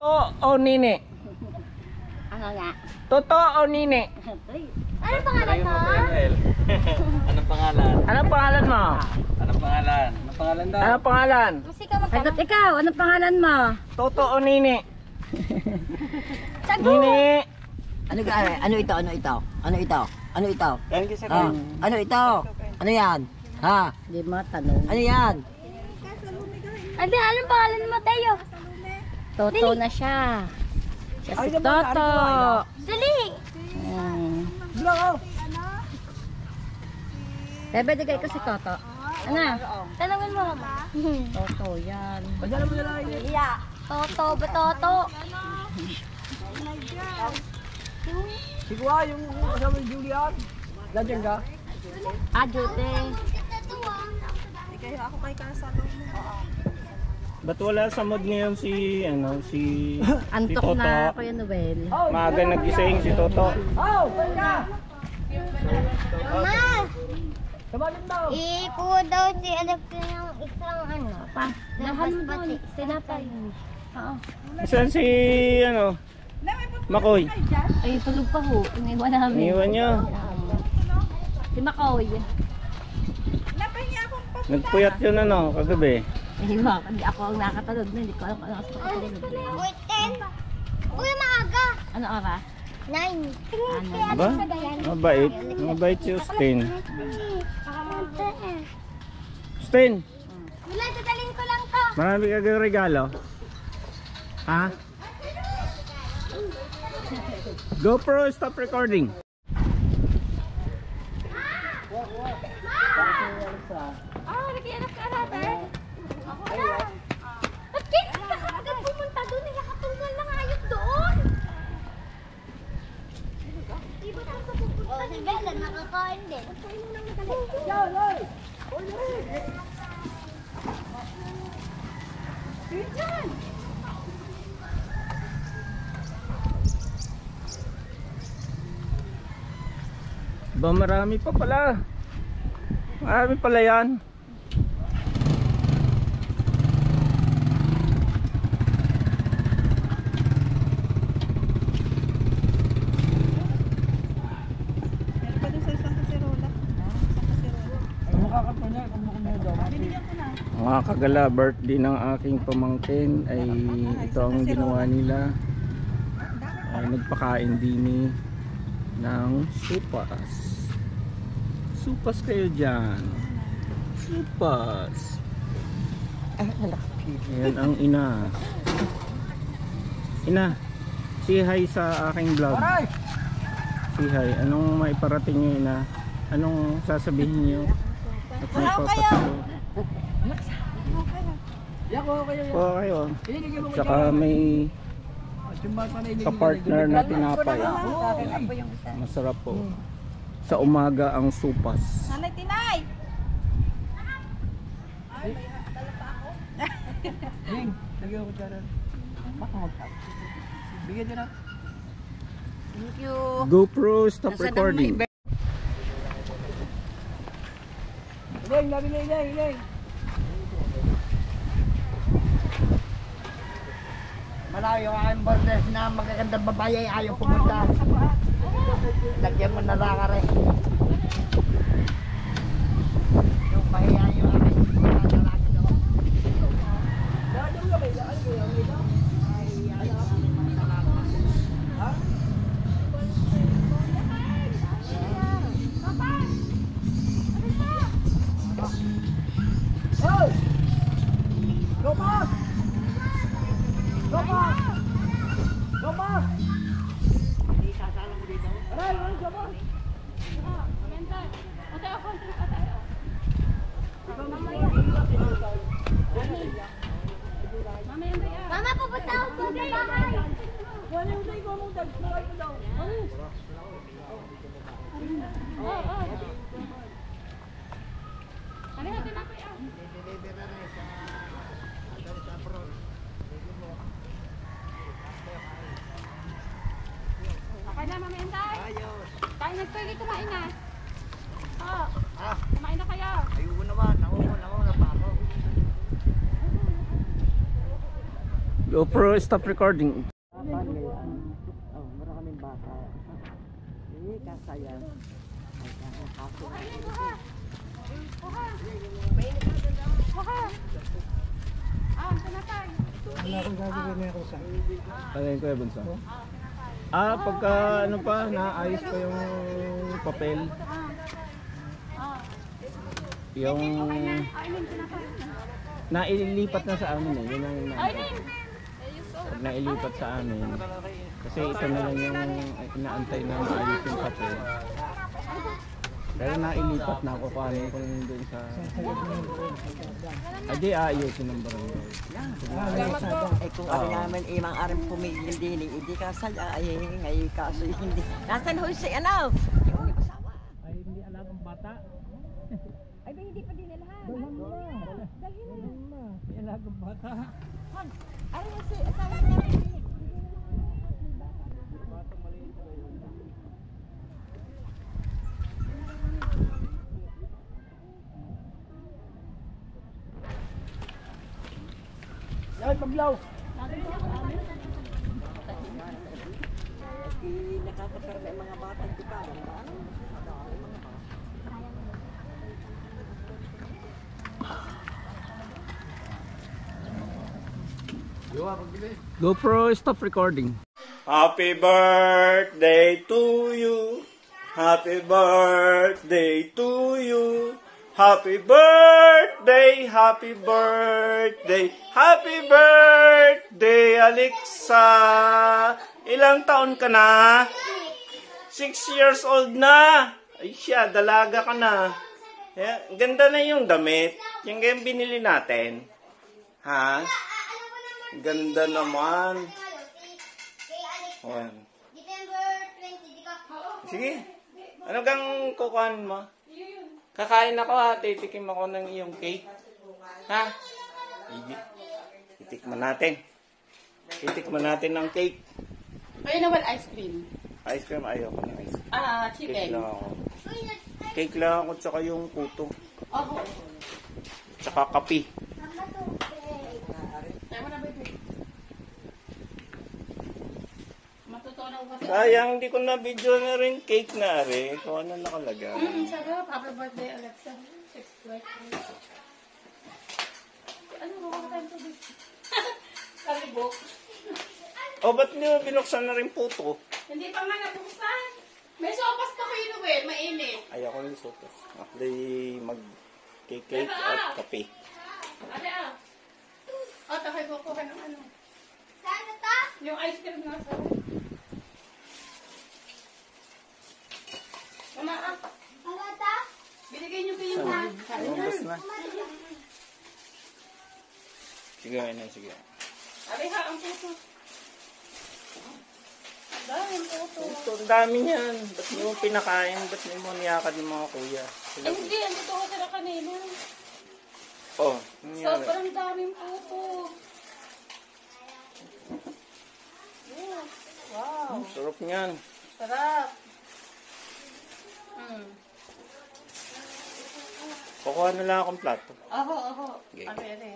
O nini? Ano nga? Toto o nini? Ano pangalan mo? Anong pangalan? Anong pangalan mo? Anong pangalan? Anong pangalan daw? Anong pangalan? Sagot ikaw, ano pangalan mo? Toto o nini? Sagot! Nini! Ano ito? Ano ito? Ano ito? Ano ito? Yan kasi Ah, ano ito? Ano yan? Ha? Hindi mo tanong. Ano yan? Ate, anong pangalan mo, Teo? Toto na siya. Siya si Toto. Dali! Bebe, digay ko si Toto. Ano? Tanungin mo, Mama. Toto, yan. Padala mo na lang yun. Yeah. Toto ba Toto? Sigwa, yung kasama ni Julian. Nandiyan ka? Ajote. Ba't wala sa mood ngayon si, si Antok Toto? na Kuya Noel. Maaga nagising si Toto. Oh, ka! Ma! Sabalin daw. Ikuha daw si anak ko ng isang ano. Lahan mo doon. Tinapay. Oo. Saan si, Makoy? Ay, tulog pa ho. Iniwan namin. Iniwan niyo. Si Makoy. Nagpuyat yun kagabi. Iwa, hindi ako ang nakatalog na. Hindi ko alam kung ano sa kapatid. Uy, 10. Uy, maaga. Ano oras? 9. Ba? Mabait. Mabait si Austin. Austin! Wala, dadalhin ko lang to. Marami kang regalo. Ha? GoPro, stop recording. Nakianak ka natin. Ako na. Ba't kayo hindi ka agad pumunta doon? Nakatunggal lang ayot doon. Di ba ito sa pupunta? O, si Bella, nakakain din. Ba, marami pa pala. Marami pala yan. Mga kagala, birthday ng aking pamangkin ay ito ang ginawa nila. Nagpakain din ng supas. Supas kayo dyan. Supas. Ayan ang ina. Ina, say hi sa aking vlog. Say hi. Anong maiparating nyo, ina? Anong sasabihin nyo? At may papasalo. Oo kayo. Tsaka may kapartner na tinapay. Masarap po. Sa umaga ang supas. Nanay Tinay! Ding, lagyan ko dyan. Bigyan dyan na. Thank you. GoPro, stop recording. Ding, labi na Ding. Malayo ang aking borders na magagandang babae ay ayaw pumunta. Lagyan mo na lang rin. Yung mahiya yung aking talaga doon. Oh! Go back! Go back! Go back! Hindi sasala mo dito. Aray, go back! Mama, pupunta ako sa bahay. Wala yung day ko mong tagsuray ko daw. Okay na, Mami Enday? Ayos. Kain na kayo, kumain na. Kumain na kayo. Ayun naman, nauna pa ako. GoPro, stop recording. Maraming bata. Kasayan. Tagayin ko yung bunso. Pagka ano pa, naayos pa yung papel. Yung nailipat na sa amin eh. Yun ang pag nailipat sa amin. Kasi ito na lang yung inaantay na maayos yung papel. Pero nailipat na ako kanin ko lang doon sa... Ay di ayusin ng barangay. Ay kung ano naman imang aring pumigil din, hindi kasaya, ay ngay kaso hindi. Nasaan ho si ano? Yung asawa. Ay hindi alam ang bata. Ay, ba hindi pa din nalahan? Dalhin mo. May alagang bata. Ay, si asawa niya. Ay, paglaw. Nakakakarga yung mga bata, di ba? GoPro, stop recording. Happy birthday to you. Happy birthday to you. Happy birthday, happy birthday, happy birthday, Alexa. Ilang taon ka na? 6 years old na. Ay siya, dalaga ka na. Yeah, ganda na yung damit. Yung game binili natin. Ha? Ganda naman. Ayan. Sige. Ano kang kukuhanin mo? Kakain ako ha. Titikim ako ng iyong cake. Ha? Sige. Titikman natin. Titikman natin ng cake. Kayo naman ice cream. Ice cream ayoko ng ice cream. Cake Chicken. lang ako. Cake lang ako tsaka yung puto. Opo. Tsaka kape. Tayo mo na, baby. Matutunan ko kasi. Sayang, hindi ko na video na rin cake na rin. Kung ano nakalagay. Sarap. Happy birthday, Alexa. 6 Ano mo ka tayo to? Kalibok. O, ba't niyo binuksan na rin puto? Hindi pa nga nabuksan. May sopas pa kayo, Noel. Mainit. Ayoko yung sopas. After mag-cake at kape. Ate, O, takay ko kuha ng ano. Saan ito? Yung ice cream na sa... Mama, Ano ito? binigay niyo kayo ha. Lumabas na. Sige, ayun, sige. Ate, ha, ang puso. Ang dami ang puso. Ito, ang dami niyan. Ba't niyo pinakain? Ba't niyo mo niyakad yung mga kuya? Eh, hindi. Andito ko sila kanina. Oh, nangyari. Sobrang daming puto. Wow. Sarap niyan. Sarap. Kukuha na lang akong plato. Ako. Okay. Ate.